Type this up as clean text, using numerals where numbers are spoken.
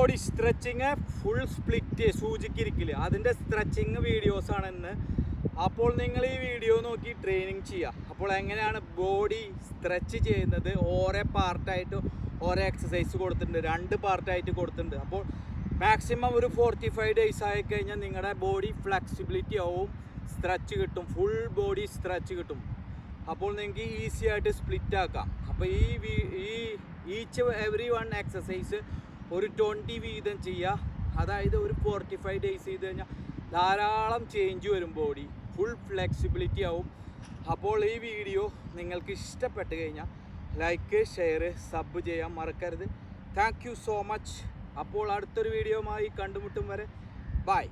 Body stretching full split സൂചിക്കിരിക്കില്ല അതിൻ്റെ stretching വീഡിയോസാണ് ഇന്ന്. അപ്പോൾ നിങ്ങൾ ഈ വീഡിയോ നോക്കി ട്രെയിനിങ് ചെയ്യുക. അപ്പോൾ എങ്ങനെയാണ് ബോഡി സ്ട്രെച്ച് ചെയ്യുന്നത്, ഓരോ പാർട്ടായിട്ട് ഓരോ എക്സസൈസ് കൊടുത്തിട്ടുണ്ട്, 2 പാർട്ടായിട്ട് കൊടുത്തിട്ടുണ്ട്. അപ്പോൾ മാക്സിമം ഒരു 45 ഡേയ്സ് ആയിക്കഴിഞ്ഞാൽ നിങ്ങളുടെ ബോഡി ഫ്ലെക്സിബിലിറ്റി ആവും, സ്ട്രെച്ച് കിട്ടും, ഫുൾ ബോഡി സ്ട്രെച്ച് കിട്ടും. അപ്പോൾ നിങ്ങൾക്ക് ഈസി ആയിട്ട് സ്പ്ലിറ്റ് ആക്കാം. അപ്പോൾ ഈച്ച് എവറി വൺ എക്സസൈസ് ഒരു 20 വീതം ചെയ്യുക. അതായത് ഒരു 45 ഡേയ്സ് ചെയ്ത് കഴിഞ്ഞാൽ ധാരാളം ചേഞ്ച് വരും, ബോഡി ഫുൾ ഫ്ലെക്സിബിലിറ്റി ആവും. അപ്പോൾ ഈ വീഡിയോ നിങ്ങൾക്ക് ഇഷ്ടപ്പെട്ട് കഴിഞ്ഞാൽ ലൈക്ക്, ഷെയർ, സബ് ചെയ്യാൻ മറക്കരുത്. Thank you so much. അപ്പോൾ അടുത്തൊരു വീഡിയോയുമായി കണ്ടുമുട്ടും വരെ ബൈ.